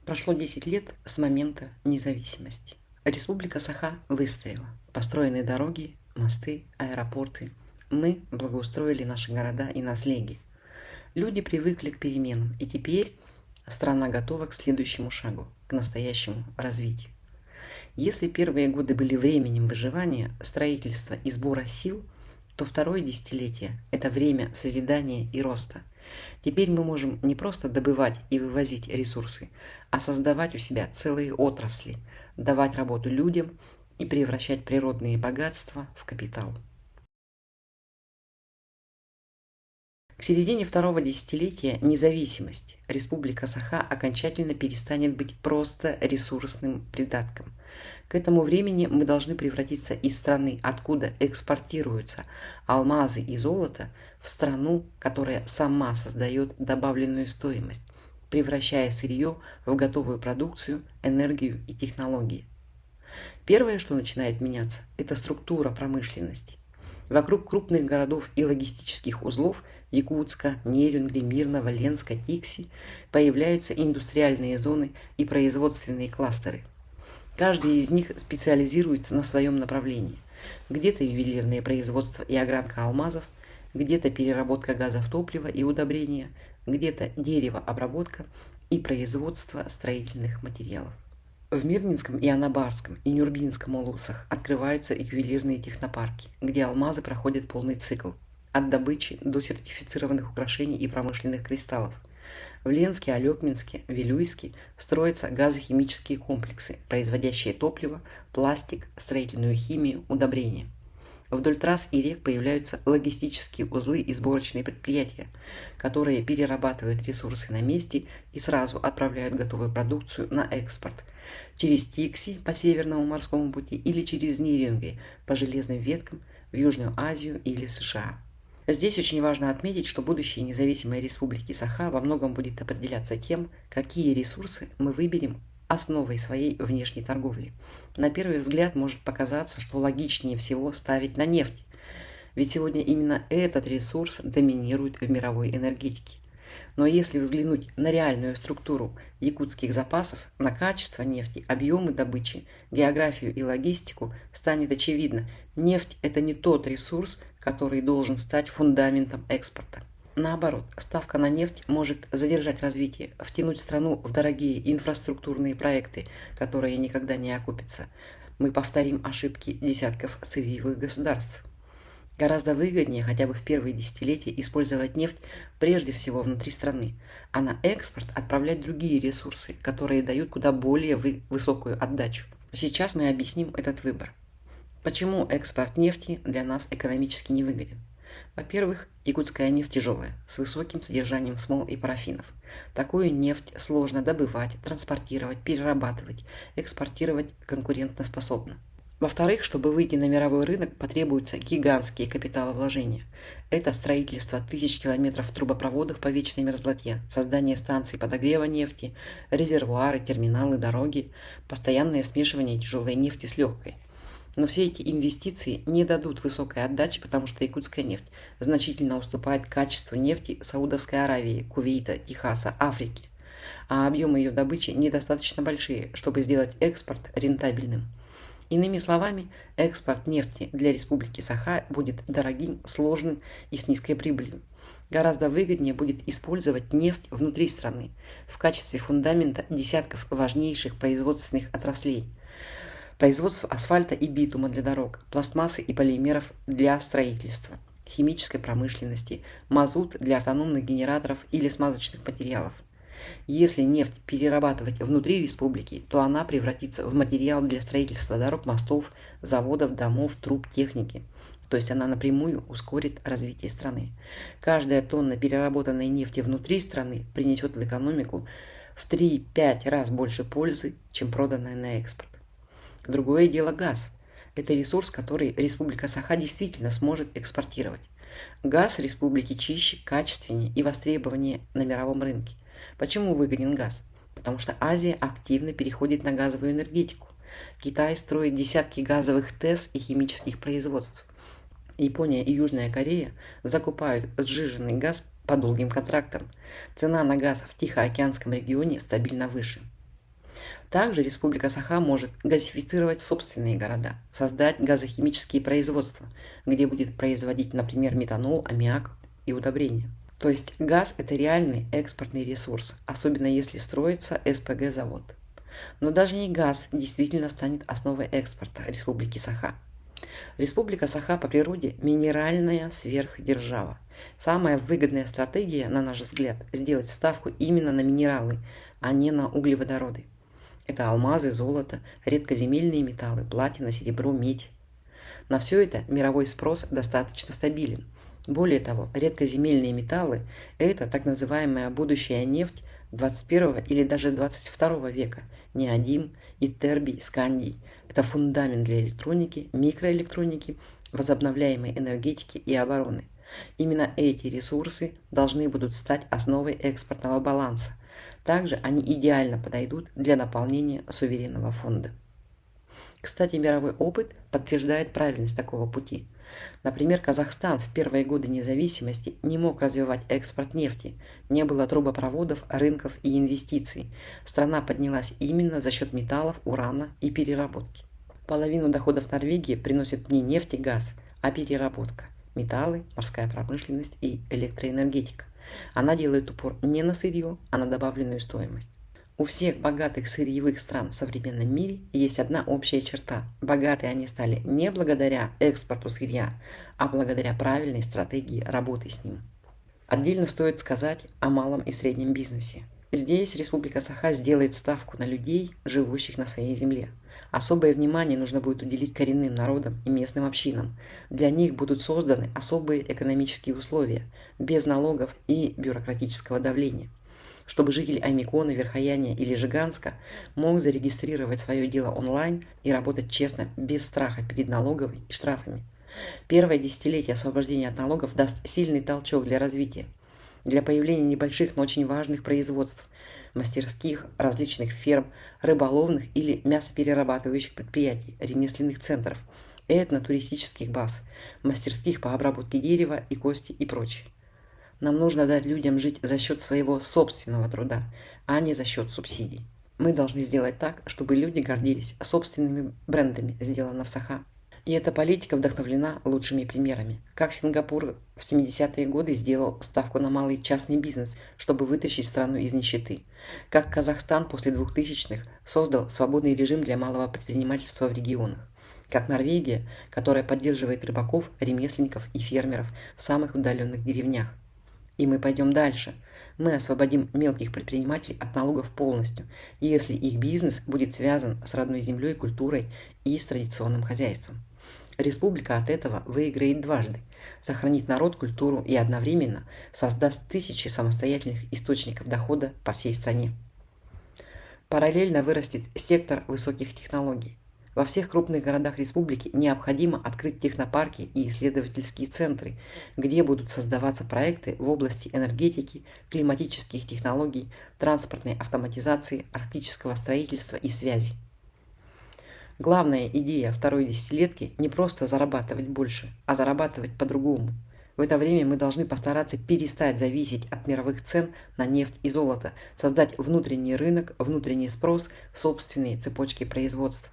Прошло 10 лет с момента независимости. Республика Саха выстояла. Построены дороги, мосты, аэропорты. Мы благоустроили наши города и наследие. Люди привыкли к переменам, и теперь страна готова к следующему шагу, к настоящему развитию. Если первые годы были временем выживания, строительства и сбора сил, то второе десятилетие – это время созидания и роста. Теперь мы можем не просто добывать и вывозить ресурсы, а создавать у себя целые отрасли, давать работу людям и превращать природные богатства в капитал. К середине второго десятилетия независимость Республика Саха окончательно перестанет быть просто ресурсным придатком. К этому времени мы должны превратиться из страны, откуда экспортируются алмазы и золото, в страну, которая сама создает добавленную стоимость, превращая сырье в готовую продукцию, энергию и технологии. Первое, что начинает меняться, это структура промышленности. Вокруг крупных городов и логистических узлов Якутска, Нерюнгри, Мирного, Ленска, Тикси появляются индустриальные зоны и производственные кластеры. Каждый из них специализируется на своем направлении. Где-то ювелирное производство и огранка алмазов, где-то переработка газов, топлива и удобрения, где-то деревообработка и производство строительных материалов. В Мирнинском и Анабарском и Нюрбинском улусах открываются ювелирные технопарки, где алмазы проходят полный цикл – от добычи до сертифицированных украшений и промышленных кристаллов. В Ленске, Алекминске, Вилюйске строятся газохимические комплексы, производящие топливо, пластик, строительную химию, удобрения. Вдоль трасс и рек появляются логистические узлы и сборочные предприятия, которые перерабатывают ресурсы на месте и сразу отправляют готовую продукцию на экспорт через Тикси по Северному морскому пути или через Нерюнгри по железным веткам в Южную Азию или США. Здесь очень важно отметить, что будущее независимой республики Саха во многом будет определяться тем, какие ресурсы мы выберем основой своей внешней торговли. На первый взгляд может показаться, что логичнее всего ставить на нефть, ведь сегодня именно этот ресурс доминирует в мировой энергетике. Но если взглянуть на реальную структуру якутских запасов, на качество нефти, объемы добычи, географию и логистику, станет очевидно, нефть – это не тот ресурс, который должен стать фундаментом экспорта. Наоборот, ставка на нефть может задержать развитие, втянуть страну в дорогие инфраструктурные проекты, которые никогда не окупятся. Мы повторим ошибки десятков сырьевых государств. Гораздо выгоднее хотя бы в первые десятилетия использовать нефть прежде всего внутри страны, а на экспорт отправлять другие ресурсы, которые дают куда более высокую отдачу. Сейчас мы объясним этот выбор. Почему экспорт нефти для нас экономически невыгоден? Во-первых, якутская нефть тяжелая, с высоким содержанием смол и парафинов. Такую нефть сложно добывать, транспортировать, перерабатывать, экспортировать конкурентоспособно. Во-вторых, чтобы выйти на мировой рынок, потребуются гигантские капиталовложения. Это строительство тысяч километров трубопроводов по вечной мерзлоте, создание станций подогрева нефти, резервуары, терминалы, дороги, постоянное смешивание тяжелой нефти с легкой. Но все эти инвестиции не дадут высокой отдачи, потому что якутская нефть значительно уступает качеству нефти Саудовской Аравии, Кувейта, Техаса, Африки. А объемы ее добычи недостаточно большие, чтобы сделать экспорт рентабельным. Иными словами, экспорт нефти для Республики Саха будет дорогим, сложным и с низкой прибылью. Гораздо выгоднее будет использовать нефть внутри страны в качестве фундамента десятков важнейших производственных отраслей. Производство асфальта и битума для дорог, пластмассы и полимеров для строительства, химической промышленности, мазут для автономных генераторов или смазочных материалов. Если нефть перерабатывать внутри республики, то она превратится в материал для строительства дорог, мостов, заводов, домов, труб, техники. То есть она напрямую ускорит развитие страны. Каждая тонна переработанной нефти внутри страны принесет в экономику в 3-5 раз больше пользы, чем проданная на экспорт. Другое дело газ. Это ресурс, который Республика Саха действительно сможет экспортировать. Газ республики чище, качественнее и востребованнее на мировом рынке. Почему выгоден газ? Потому что Азия активно переходит на газовую энергетику. Китай строит десятки газовых ТЭС и химических производств. Япония и Южная Корея закупают сжиженный газ по долгим контрактам. Цена на газ в Тихоокеанском регионе стабильно выше. Также Республика Саха может газифицировать собственные города, создать газохимические производства, где будет производить, например, метанол, аммиак и удобрения. То есть газ – это реальный экспортный ресурс, особенно если строится СПГ-завод. Но даже не газ действительно станет основой экспорта Республики Саха. Республика Саха по природе – минеральная сверхдержава. Самая выгодная стратегия, на наш взгляд, сделать ставку именно на минералы, а не на углеводороды. Это алмазы, золото, редкоземельные металлы, платина, серебро, медь. На все это мировой спрос достаточно стабилен. Более того, редкоземельные металлы – это так называемая будущая нефть 21 или даже 22 века. Неодим, итербий, скандий – это фундамент для электроники, микроэлектроники, возобновляемой энергетики и обороны. Именно эти ресурсы должны будут стать основой экспортного баланса. Также они идеально подойдут для наполнения суверенного фонда. Кстати, мировой опыт подтверждает правильность такого пути. Например, Казахстан в первые годы независимости не мог развивать экспорт нефти, не было трубопроводов, рынков и инвестиций. Страна поднялась именно за счет металлов, урана и переработки. Половину доходов Норвегии приносит не нефть и газ, а переработка. Металлы, морская промышленность и электроэнергетика. Она делает упор не на сырье, а на добавленную стоимость. У всех богатых сырьевых стран в современном мире есть одна общая черта. Богатые они стали не благодаря экспорту сырья, а благодаря правильной стратегии работы с ним. Отдельно стоит сказать о малом и среднем бизнесе. Здесь Республика Саха сделает ставку на людей, живущих на своей земле. Особое внимание нужно будет уделить коренным народам и местным общинам. Для них будут созданы особые экономические условия, без налогов и бюрократического давления, чтобы житель Аймикона, Верхояния или Жиганска мог зарегистрировать свое дело онлайн и работать честно, без страха перед налоговой и штрафами. Первое десятилетие освобождения от налогов даст сильный толчок для развития, для появления небольших, но очень важных производств, мастерских, различных ферм, рыболовных или мясоперерабатывающих предприятий, ремесленных центров, этнотуристических баз, мастерских по обработке дерева и кости и прочее. Нам нужно дать людям жить за счет своего собственного труда, а не за счет субсидий. Мы должны сделать так, чтобы люди гордились собственными брендами, сделано в Саха. И эта политика вдохновлена лучшими примерами. Как Сингапур в 70-е годы сделал ставку на малый частный бизнес, чтобы вытащить страну из нищеты. Как Казахстан после 2000-х создал свободный режим для малого предпринимательства в регионах. Как Норвегия, которая поддерживает рыбаков, ремесленников и фермеров в самых удаленных деревнях. И мы пойдем дальше. Мы освободим мелких предпринимателей от налогов полностью, если их бизнес будет связан с родной землей, культурой и с традиционным хозяйством. Республика от этого выиграет дважды, сохранит народ, культуру и одновременно создаст тысячи самостоятельных источников дохода по всей стране. Параллельно вырастет сектор высоких технологий. Во всех крупных городах республики необходимо открыть технопарки и исследовательские центры, где будут создаваться проекты в области энергетики, климатических технологий, транспортной автоматизации, арктического строительства и связи. Главная идея второй десятилетки не просто зарабатывать больше, а зарабатывать по-другому. В это время мы должны постараться перестать зависеть от мировых цен на нефть и золото, создать внутренний рынок, внутренний спрос, собственные цепочки производства.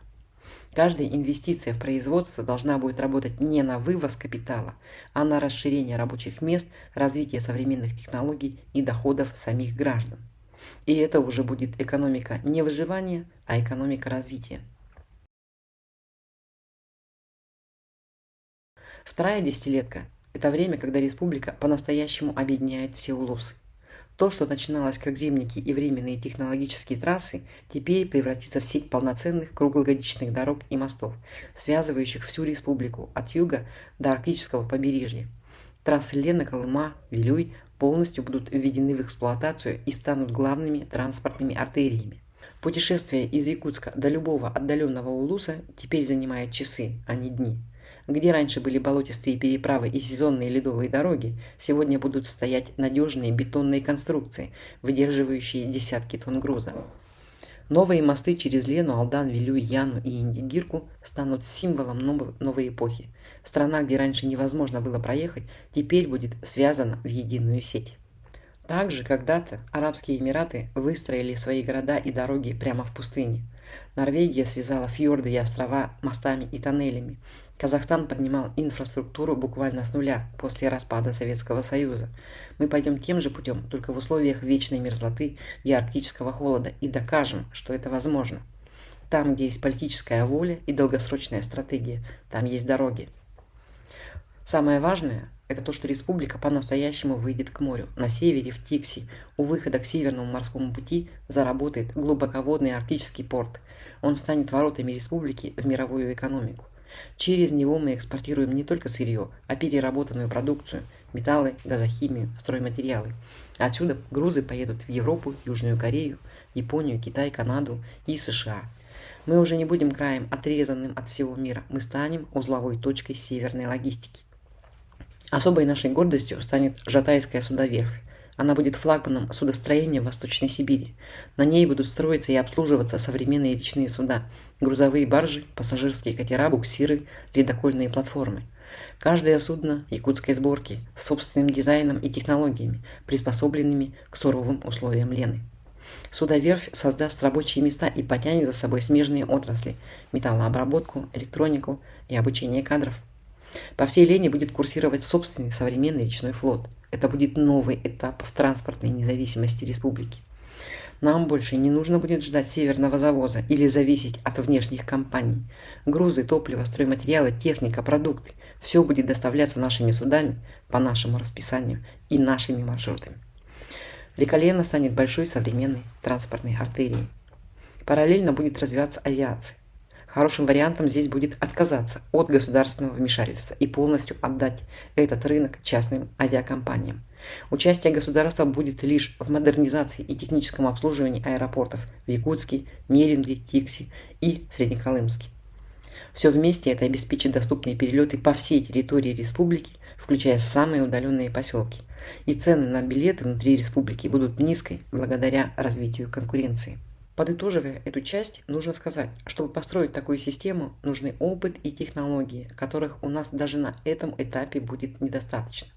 Каждая инвестиция в производство должна будет работать не на вывоз капитала, а на расширение рабочих мест, развитие современных технологий и доходов самих граждан. И это уже будет экономика не выживания, а экономика развития. Вторая десятилетка – это время, когда республика по-настоящему объединяет все улусы. То, что начиналось как зимники и временные технологические трассы, теперь превратится в сеть полноценных круглогодичных дорог и мостов, связывающих всю республику от юга до арктического побережья. Трассы Лена, Колыма, Вилюй полностью будут введены в эксплуатацию и станут главными транспортными артериями. Путешествие из Якутска до любого отдаленного улуса теперь занимает часы, а не дни. Где раньше были болотистые переправы и сезонные ледовые дороги, сегодня будут стоять надежные бетонные конструкции, выдерживающие десятки тонн груза. Новые мосты через Лену, Алдан, Вилюй, Яну и Индигирку станут символом новой эпохи. Страна, где раньше невозможно было проехать, теперь будет связана в единую сеть. Также когда-то Арабские Эмираты выстроили свои города и дороги прямо в пустыне. Норвегия связала фьорды и острова мостами и тоннелями. Казахстан поднимал инфраструктуру буквально с нуля после распада Советского Союза. Мы пойдем тем же путем, только в условиях вечной мерзлоты и арктического холода, и докажем, что это возможно. Там, где есть политическая воля и долгосрочная стратегия, там есть дороги. Самое важное – это то, что республика по-настоящему выйдет к морю. На севере, в Тикси, у выхода к Северному морскому пути заработает глубоководный арктический порт. Он станет воротами республики в мировую экономику. Через него мы экспортируем не только сырье, а переработанную продукцию, металлы, газохимию, стройматериалы. Отсюда грузы поедут в Европу, Южную Корею, Японию, Китай, Канаду и США. Мы уже не будем краем, отрезанным от всего мира. Мы станем узловой точкой северной логистики. Особой нашей гордостью станет Жатайская судоверфь. Она будет флагманом судостроения в Восточной Сибири. На ней будут строиться и обслуживаться современные речные суда, грузовые баржи, пассажирские катера, буксиры, ледокольные платформы. Каждое судно якутской сборки с собственным дизайном и технологиями, приспособленными к суровым условиям Лены. Судоверфь создаст рабочие места и потянет за собой смежные отрасли – металлообработку, электронику и обучение кадров. По всей Лене будет курсировать собственный современный речной флот. Это будет новый этап в транспортной независимости республики. Нам больше не нужно будет ждать северного завоза или зависеть от внешних компаний. Грузы, топливо, стройматериалы, техника, продукты – все будет доставляться нашими судами по нашему расписанию и нашими маршрутами. Река Лена станет большой современной транспортной артерией. Параллельно будет развиваться авиация. Хорошим вариантом здесь будет отказаться от государственного вмешательства и полностью отдать этот рынок частным авиакомпаниям. Участие государства будет лишь в модернизации и техническом обслуживании аэропортов в Якутске, Нерюнгри, Тикси и Среднеколымске. Все вместе это обеспечит доступные перелеты по всей территории республики, включая самые удаленные поселки. И цены на билеты внутри республики будут низкой благодаря развитию конкуренции. Подытоживая эту часть, нужно сказать, чтобы построить такую систему, нужны опыт и технологии, которых у нас даже на этом этапе будет недостаточно.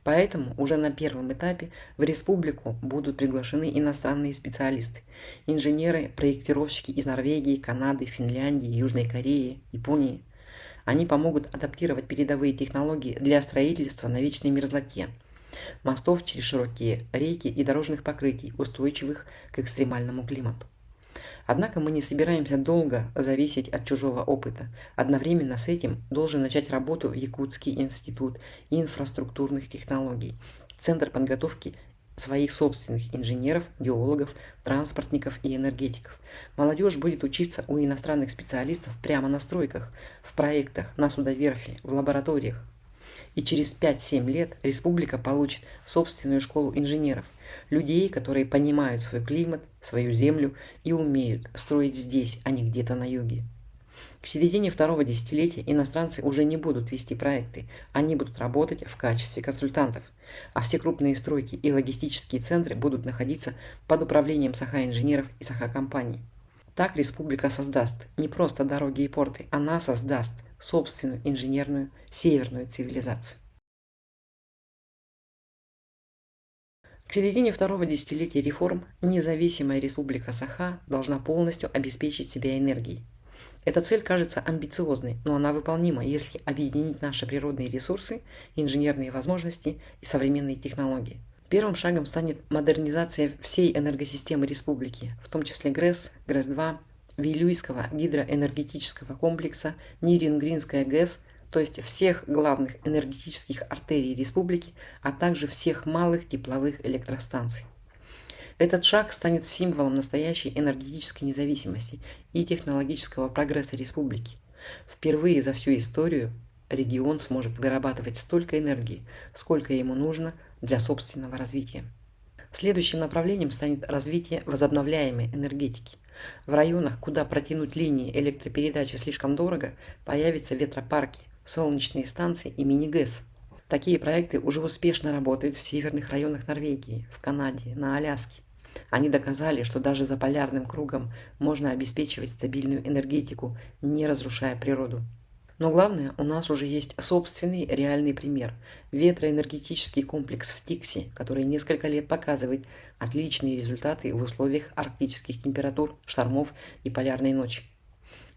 Поэтому уже на первом этапе в республику будут приглашены иностранные специалисты, инженеры, проектировщики из Норвегии, Канады, Финляндии, Южной Кореи, Японии. Они помогут адаптировать передовые технологии для строительства на вечной мерзлоте, мостов через широкие реки и дорожных покрытий, устойчивых к экстремальному климату. Однако мы не собираемся долго зависеть от чужого опыта. Одновременно с этим должен начать работу Якутский институт инфраструктурных технологий, Центр подготовки своих собственных инженеров, геологов, транспортников и энергетиков. Молодежь будет учиться у иностранных специалистов прямо на стройках, в проектах, на судоверфи, в лабораториях. И через 5-7 лет республика получит собственную школу инженеров, людей, которые понимают свой климат, свою землю и умеют строить здесь, а не где-то на юге. К середине второго десятилетия иностранцы уже не будут вести проекты, они будут работать в качестве консультантов, а все крупные стройки и логистические центры будут находиться под управлением Саха-инженеров и Саха-компаний. Так республика создаст не просто дороги и порты, она создаст собственную инженерную северную цивилизацию. К середине второго десятилетия реформ независимая республика Саха должна полностью обеспечить себя энергией. Эта цель кажется амбициозной, но она выполнима, если объединить наши природные ресурсы, инженерные возможности и современные технологии. Первым шагом станет модернизация всей энергосистемы республики, в том числе ГРЭС, ГРЭС-2, Вилюйского гидроэнергетического комплекса, Нерюнгринская ГЭС, то есть всех главных энергетических артерий республики, а также всех малых тепловых электростанций. Этот шаг станет символом настоящей энергетической независимости и технологического прогресса республики. Впервые за всю историю регион сможет вырабатывать столько энергии, сколько ему нужно для собственного развития. Следующим направлением станет развитие возобновляемой энергетики. В районах, куда протянуть линии электропередачи слишком дорого, появятся ветропарки, солнечные станции и мини-ГЭС. Такие проекты уже успешно работают в северных районах Норвегии, в Канаде, на Аляске. Они доказали, что даже за полярным кругом можно обеспечивать стабильную энергетику, не разрушая природу. Но главное, у нас уже есть собственный реальный пример – ветроэнергетический комплекс в Тикси, который несколько лет показывает отличные результаты в условиях арктических температур, штормов и полярной ночи.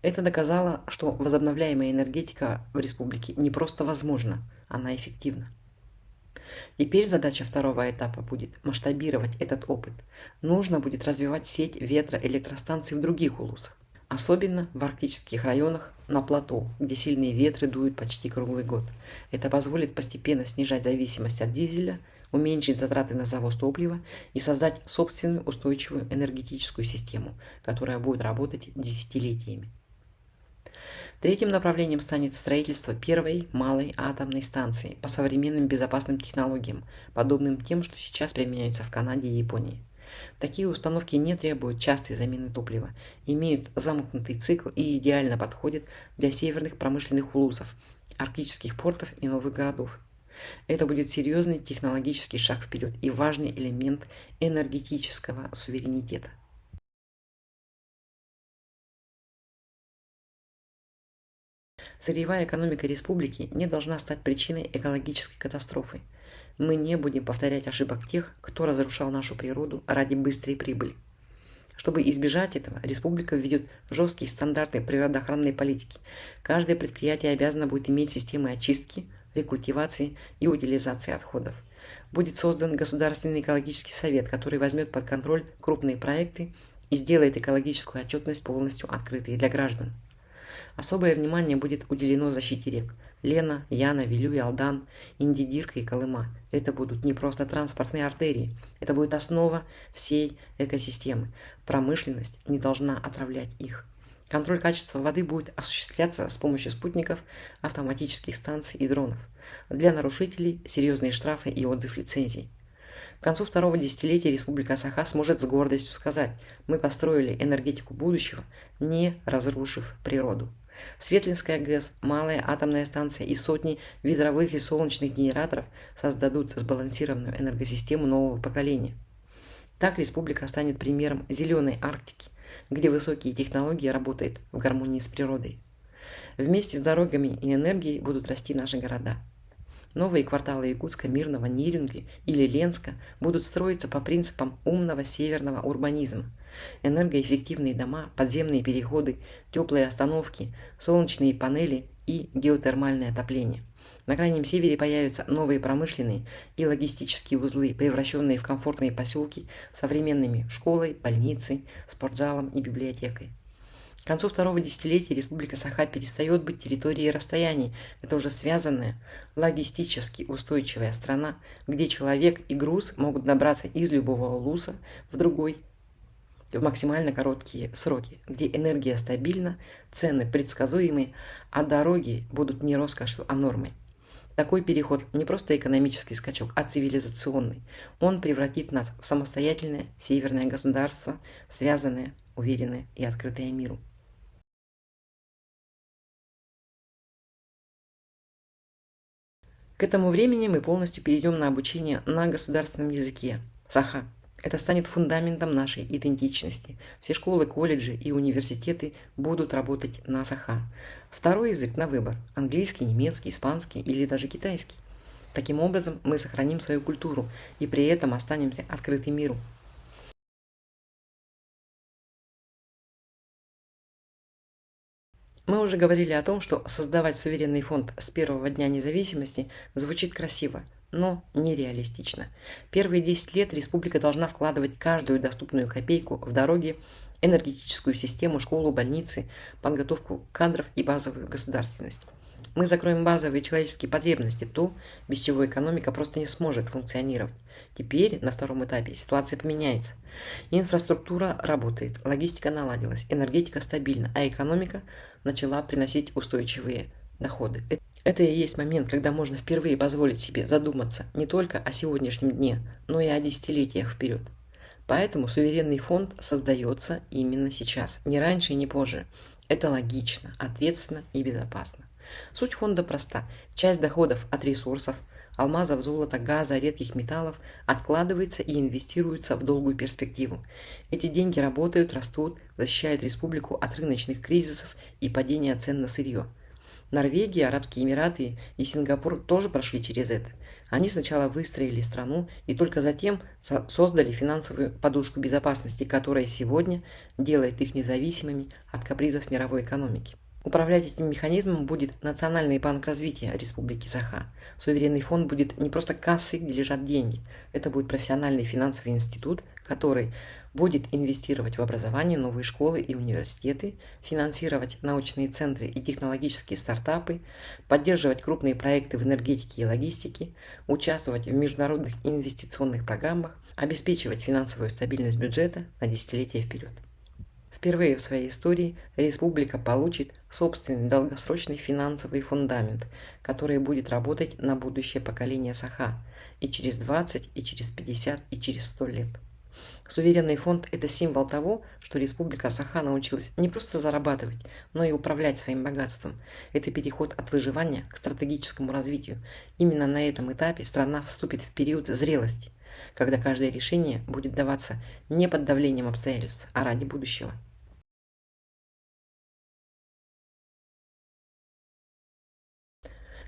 Это доказало, что возобновляемая энергетика в республике не просто возможна, она эффективна. Теперь задача второго этапа будет масштабировать этот опыт. Нужно будет развивать сеть ветроэлектростанций в других улусах, особенно в арктических районах на плато, где сильные ветры дуют почти круглый год. Это позволит постепенно снижать зависимость от дизеля, уменьшить затраты на завоз топлива и создать собственную устойчивую энергетическую систему, которая будет работать десятилетиями. Третьим направлением станет строительство первой малой атомной станции по современным безопасным технологиям, подобным тем, что сейчас применяются в Канаде и Японии. Такие установки не требуют частой замены топлива, имеют замкнутый цикл и идеально подходят для северных промышленных улусов, арктических портов и новых городов. Это будет серьезный технологический шаг вперед и важный элемент энергетического суверенитета. Сырьевая экономика республики не должна стать причиной экологической катастрофы. Мы не будем повторять ошибок тех, кто разрушал нашу природу ради быстрой прибыли. Чтобы избежать этого, республика введет жесткие стандарты природоохранной политики. Каждое предприятие обязано будет иметь системы очистки, рекультивации и утилизации отходов. Будет создан Государственный экологический совет, который возьмет под контроль крупные проекты и сделает экологическую отчетность полностью открытой для граждан. Особое внимание будет уделено защите рек Лена, Яна, Вилюй, Алдан, Индигирка и Колыма. Это будут не просто транспортные артерии, это будет основа всей экосистемы. Промышленность не должна отравлять их. Контроль качества воды будет осуществляться с помощью спутников, автоматических станций и дронов. Для нарушителей серьезные штрафы и отзыв лицензий. К концу второго десятилетия Республика Саха сможет с гордостью сказать: мы построили энергетику будущего, не разрушив природу. Светлинская ГЭС, малая атомная станция и сотни ветровых и солнечных генераторов создадут сбалансированную энергосистему нового поколения. Так республика станет примером зеленой Арктики, где высокие технологии работают в гармонии с природой. Вместе с дорогами и энергией будут расти наши города. Новые кварталы Якутска, Мирного, Нерюнгри или Ленска будут строиться по принципам умного северного урбанизма. Энергоэффективные дома, подземные переходы, теплые остановки, солнечные панели и геотермальное отопление. На Крайнем Севере появятся новые промышленные и логистические узлы, превращенные в комфортные поселки с современными школой, больницей, спортзалом и библиотекой. К концу второго десятилетия Республика Саха перестает быть территорией расстояний. Это уже связанная, логистически устойчивая страна, где человек и груз могут добраться из любого улуса в другой в максимально короткие сроки, где энергия стабильна, цены предсказуемые, а дороги будут не роскошью, а нормой. Такой переход не просто экономический скачок, а цивилизационный. Он превратит нас в самостоятельное северное государство, связанное, уверенное и открытое миру. К этому времени мы полностью перейдем на обучение на государственном языке Саха. Это станет фундаментом нашей идентичности. Все школы, колледжи и университеты будут работать на Саха. Второй язык на выбор – английский, немецкий, испанский или даже китайский. Таким образом, мы сохраним свою культуру и при этом останемся открыты миру. Мы уже говорили о том, что создавать суверенный фонд с первого дня независимости звучит красиво, но нереалистично. Первые 10 лет республика должна вкладывать каждую доступную копейку в дороги, энергетическую систему, школу, больницы, подготовку кадров и базовую государственность. Мы закроем базовые человеческие потребности, то, без чего экономика просто не сможет функционировать. Теперь, на втором этапе, ситуация поменяется. Инфраструктура работает, логистика наладилась, энергетика стабильна, а экономика начала приносить устойчивые доходы. Это и есть момент, когда можно впервые позволить себе задуматься не только о сегодняшнем дне, но и о десятилетиях вперед. Поэтому суверенный фонд создается именно сейчас, не раньше и не позже. Это логично, ответственно и безопасно. Суть фонда проста. Часть доходов от ресурсов, алмазов, золота, газа, редких металлов откладывается и инвестируется в долгую перспективу. Эти деньги работают, растут, защищают республику от рыночных кризисов и падения цен на сырье. Норвегия, Арабские Эмираты и Сингапур тоже прошли через это. Они сначала выстроили страну и только затем создали финансовую подушку безопасности, которая сегодня делает их независимыми от капризов мировой экономики. Управлять этим механизмом будет Национальный банк развития Республики Саха. Суверенный фонд будет не просто кассой, где лежат деньги. Это будет профессиональный финансовый институт, который будет инвестировать в образование, новые школы и университеты, финансировать научные центры и технологические стартапы, поддерживать крупные проекты в энергетике и логистике, участвовать в международных инвестиционных программах, обеспечивать финансовую стабильность бюджета на десятилетия вперед. Впервые в своей истории республика получит собственный долгосрочный финансовый фундамент, который будет работать на будущее поколение Саха и через 20, и через 50, и через 100 лет. Суверенный фонд – это символ того, что Республика Саха научилась не просто зарабатывать, но и управлять своим богатством. Это переход от выживания к стратегическому развитию. Именно на этом этапе страна вступит в период зрелости, когда каждое решение будет даваться не под давлением обстоятельств, а ради будущего.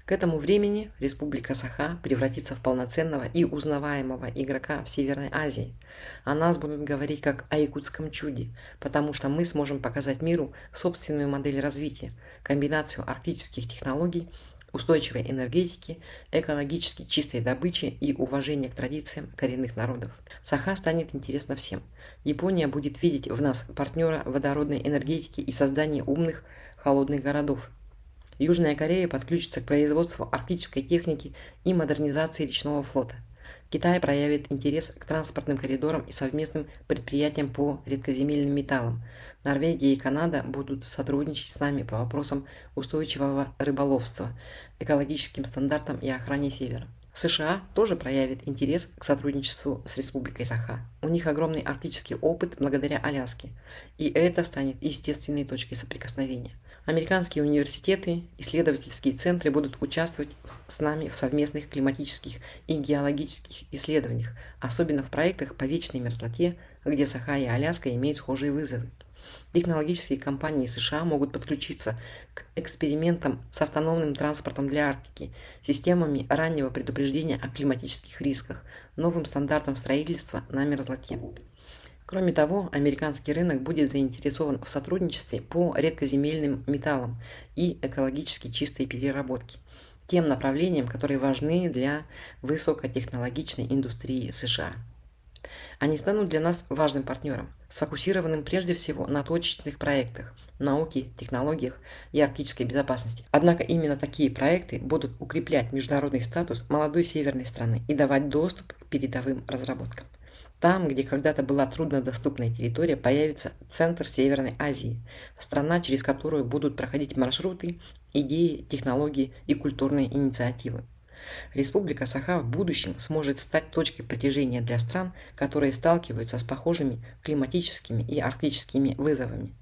К этому времени Республика Саха превратится в полноценного и узнаваемого игрока в Северной Азии. О нас будут говорить как о якутском чуде, потому что мы сможем показать миру собственную модель развития, комбинацию арктических технологий, устойчивой энергетики, экологически чистой добычи и уважения к традициям коренных народов. Саха станет интересна всем. Япония будет видеть в нас партнера водородной энергетики и создания умных холодных городов. Южная Корея подключится к производству арктической техники и модернизации речного флота. Китай проявит интерес к транспортным коридорам и совместным предприятиям по редкоземельным металлам. Норвегия и Канада будут сотрудничать с нами по вопросам устойчивого рыболовства, экологическим стандартам и охране Севера. США тоже проявит интерес к сотрудничеству с Республикой Саха. У них огромный арктический опыт благодаря Аляске, и это станет естественной точкой соприкосновения. Американские университеты, исследовательские центры будут участвовать с нами в совместных климатических и геологических исследованиях, особенно в проектах по вечной мерзлоте, где Саха и Аляска имеют схожие вызовы. Технологические компании США могут подключиться к экспериментам с автономным транспортом для Арктики, системами раннего предупреждения о климатических рисках, новым стандартам строительства на мерзлоте. Кроме того, американский рынок будет заинтересован в сотрудничестве по редкоземельным металлам и экологически чистой переработке, тем направлениям, которые важны для высокотехнологичной индустрии США. Они станут для нас важным партнером, сфокусированным прежде всего на точечных проектах, науке, технологиях и арктической безопасности. Однако именно такие проекты будут укреплять международный статус молодой северной страны и давать доступ к передовым разработкам. Там, где когда-то была труднодоступная территория, появится центр Северной Азии, страна, через которую будут проходить маршруты, идеи, технологии и культурные инициативы. Республика Саха в будущем сможет стать точкой притяжения для стран, которые сталкиваются с похожими климатическими и арктическими вызовами.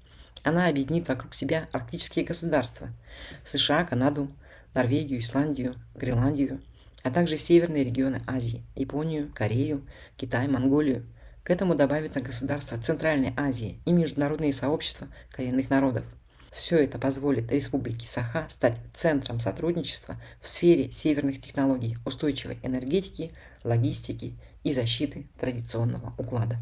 Она объединит вокруг себя арктические государства – США, Канаду, Норвегию, Исландию, Гренландию, а также северные регионы Азии – Японию, Корею, Китай, Монголию. К этому добавятся государства Центральной Азии и международные сообщества коренных народов. Все это позволит Республике Саха стать центром сотрудничества в сфере северных технологий, устойчивой энергетики, логистики и защиты традиционного уклада.